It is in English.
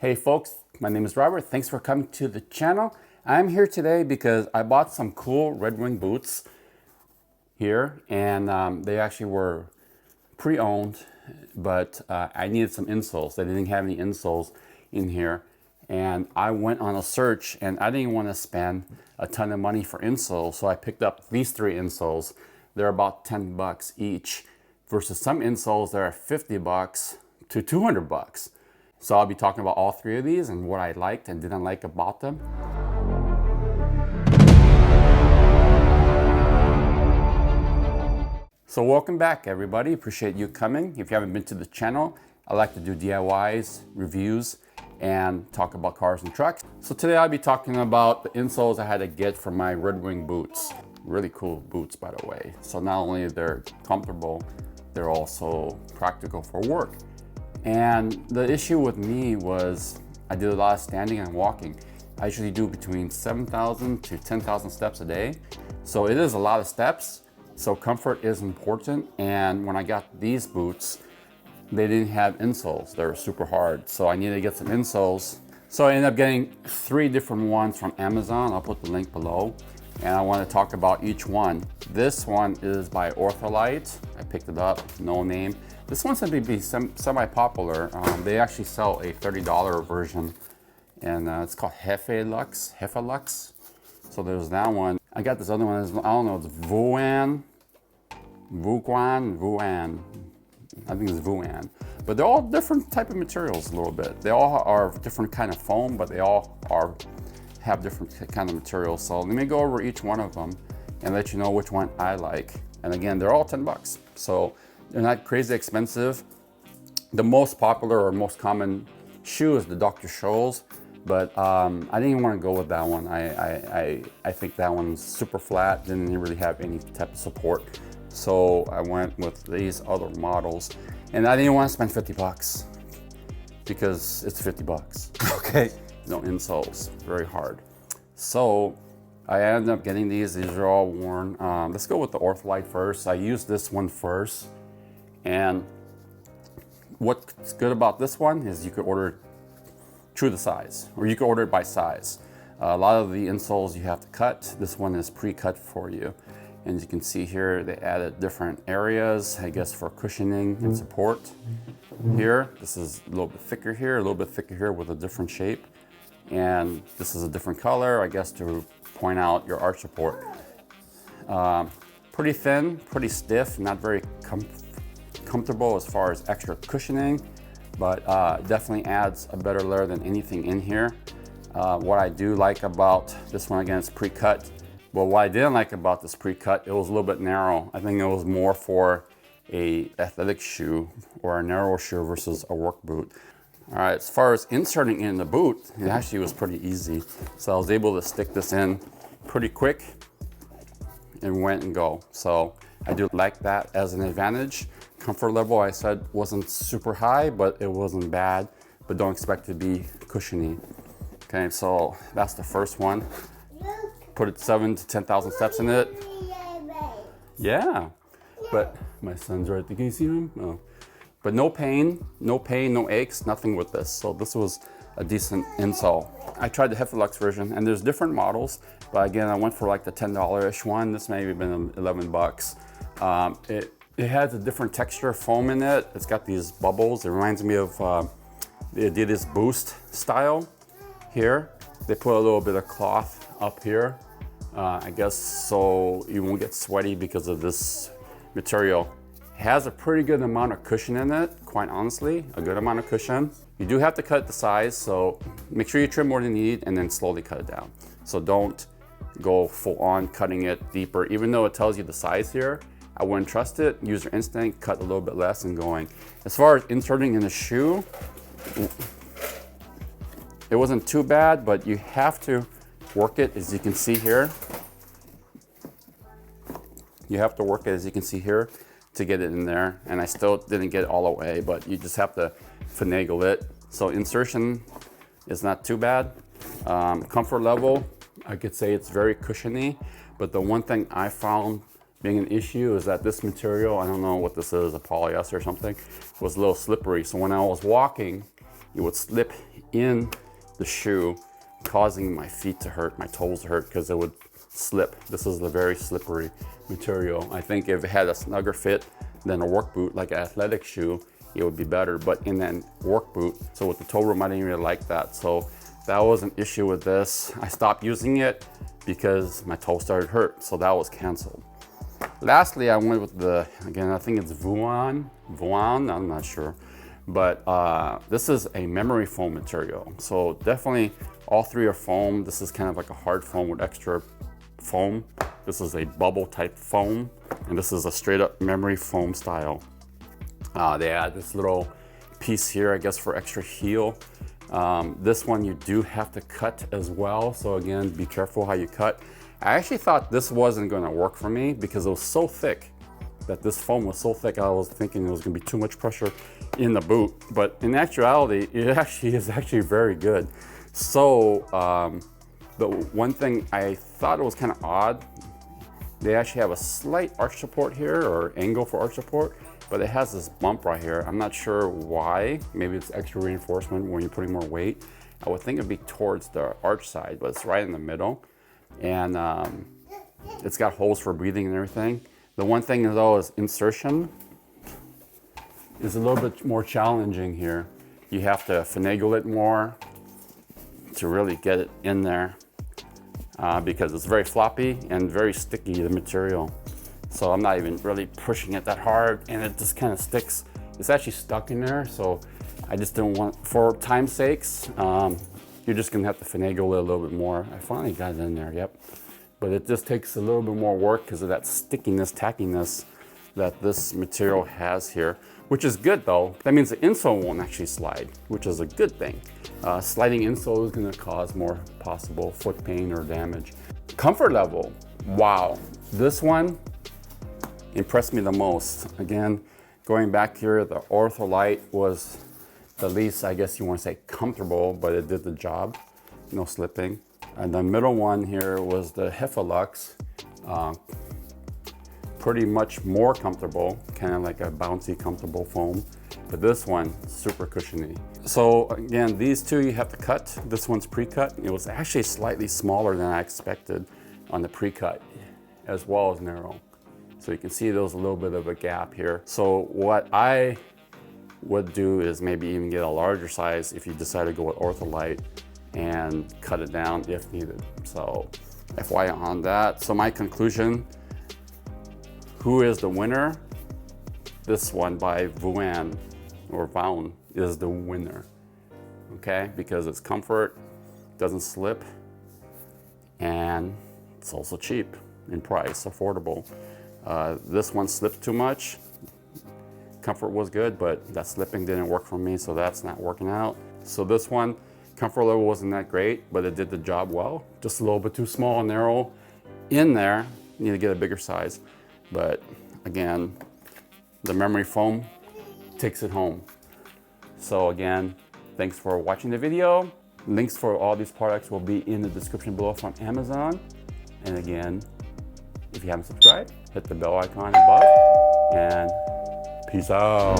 Hey folks, my name is Robert. Thanks for coming to the channel. I'm here today because I bought some cool RedWing boots here, and they actually were pre-owned, but I needed some insoles. They didn't have any insoles in here, and I went on a search, and I didn't want to spend a ton of money for insoles, so I picked up these three insoles. They're about 10 bucks each, versus some insoles that are 50 bucks to 200 bucks. So I'll be talking about all three of these and what I liked and didn't like about them. So welcome back, everybody. Appreciate you coming. If you haven't been to the channel, I like to do DIYs, reviews, and talk about cars and trucks. So today I'll be talking about the insoles I had to get for my RedWing boots. Really cool boots, by the way. So not only they're comfortable, they're also practical for work. And the issue with me was I did a lot of standing and walking. I usually do between 7,000 to 10,000 steps a day. So it is a lot of steps. So comfort is important. And when I got these boots, they didn't have insoles. They were super hard. So I needed to get some insoles. So I ended up getting three different ones from Amazon. I'll put the link below. And I want to talk about each one. This one is by Ortholite. I picked it up, no name. This one seems to be semi-popular. They actually sell a $30 version, and it's called Hefalux. So there's that one. I got this other one, I don't know, it's Vuan. I think it's Vuan. But they're all different type of materials a little bit. They all are different kind of foam, but they all have different kind of materials. So let me go over each one of them and let you know which one I like. And again, they're all 10 bucks. So they're not crazy expensive. The most popular or most common shoe is the Dr. Scholl's, but I didn't even want to go with that one. I think that one's super flat, didn't really have any type of support. So I went with these other models, and I didn't want to spend 50 bucks because it's 50 bucks, okay? No insoles, very hard. So I ended up getting these are all worn. Let's go with the Ortholite first. I used this one first. And what's good about this one is you could order it true to size, or you could order it by size. A lot of the insoles you have to cut. This one is pre-cut for you. And you can see here, they added different areas, I guess, for cushioning and support. Here, this is a little bit thicker here, a little bit thicker here with a different shape. And this is a different color, I guess, to point out your arch support. Pretty thin, pretty stiff, not very comfortable as far as extra cushioning, but definitely adds a better layer than anything in here. What I do like about this one, again, it's pre-cut. But what I didn't like about this pre-cut, it was a little bit narrow. I think it was more for a athletic shoe or a narrow shoe versus a work boot. All right, as far as inserting in the boot, it actually was pretty easy. So I was able to stick this in pretty quick and went and go. So I do like that as an advantage. Comfort level, I said, wasn't super high, but it wasn't bad, but don't expect it to be cushiony. Okay, so that's the first one. Put it 7,000 to 10,000 steps in it. Yeah, but my son's right there. Can you see him? Oh. But no pain, no aches, nothing with this. So this was a decent insole. I tried the Hefalux version, and there's different models, but again, I went for like the $10-ish one. This may have been 11 bucks. It has a different texture foam in it. It's got these bubbles. It reminds me of the Adidas Boost style here. They put a little bit of cloth up here, I guess, so you won't get sweaty because of this material. It has a pretty good amount of cushion in it, quite honestly, a good amount of cushion. You do have to cut the size, so make sure you trim more than you need and then slowly cut it down. So don't go full on cutting it deeper, even though it tells you the size here. I wouldn't trust it. Use your instinct, cut a little bit less and going. As far as inserting in the shoe, it wasn't too bad, but you have to work it, as you can see here. You have to work it, as you can see here, to get it in there. And I still didn't get it all the way, but you just have to finagle it. So insertion is not too bad. Comfort level, I could say it's very cushiony, but the one thing I found being an issue is that this material, I don't know what this is, a polyester or something, was a little slippery. So when I was walking it would slip in the shoe, causing my feet to hurt, my toes to hurt, because it would slip. This is a very slippery material. I think if it had a snugger fit than a work boot, like an athletic shoe, it would be better. But in that work boot, so with the toe room, I didn't really like that. So that was an issue with this. I stopped using it because my toe started to hurt, so that was canceled. Lastly, I went with the, again, I think it's Vuan, I'm not sure. But this is a memory foam material. So definitely all three are foam. This is kind of like a hard foam with extra foam. This is a bubble type foam, and this is a straight up memory foam style. They add this little piece here, I guess, for extra heel. This one you do have to cut as well. So again, be careful how you cut. I actually thought this wasn't gonna work for me because it was so thick, that this foam was so thick, I was thinking it was gonna be too much pressure in the boot. But in actuality, it actually is very good. So the one thing I thought it was kind of odd, they actually have a slight arch support here, or angle for arch support, but it has this bump right here. I'm not sure why. Maybe it's extra reinforcement when you're putting more weight. I would think it'd be towards the arch side, but it's right in the middle. And it's got holes for breathing and everything. The one thing though is insertion is a little bit more challenging here. You have to finagle it more to really get it in there because it's very floppy and very sticky, the material. So I'm not even really pushing it that hard, and it just kind of sticks. It's actually stuck in there, so I just don't want, for time's sakes, you're just gonna have to finagle it a little bit more. I finally got it in there, yep. But it just takes a little bit more work because of that stickiness, tackiness that this material has here, which is good though. That means the insole won't actually slide, which is a good thing. Sliding insole is gonna cause more possible foot pain or damage. Comfort level, wow. This one impressed me the most. Again, going back here, the Ortholite was the least, I guess you want to say, comfortable, but it did the job, no slipping. And the middle one here was the Hefalux, pretty much more comfortable, kind of like a bouncy, comfortable foam. But this one, super cushiony. So again, these two you have to cut. This one's pre-cut. It was actually slightly smaller than I expected on the pre-cut, as well as narrow. So you can see there's a little bit of a gap here. So what I would do is maybe even get a larger size if you decide to go with Ortholite and cut it down if needed. So FYI on that. So my conclusion, who is the winner? This one by Vuan or Vaun is the winner, okay? Because it's comfort, doesn't slip, and it's also cheap in price, affordable. This one slipped too much. Comfort was good, but that slipping didn't work for me, so that's not working out. So this one, comfort level wasn't that great, but it did the job well. Just a little bit too small and narrow in there. You need to get a bigger size. But again, the memory foam takes it home. So again, thanks for watching the video. Links for all these products will be in the description below from Amazon. And again, if you haven't subscribed, hit the bell icon above, and peace out.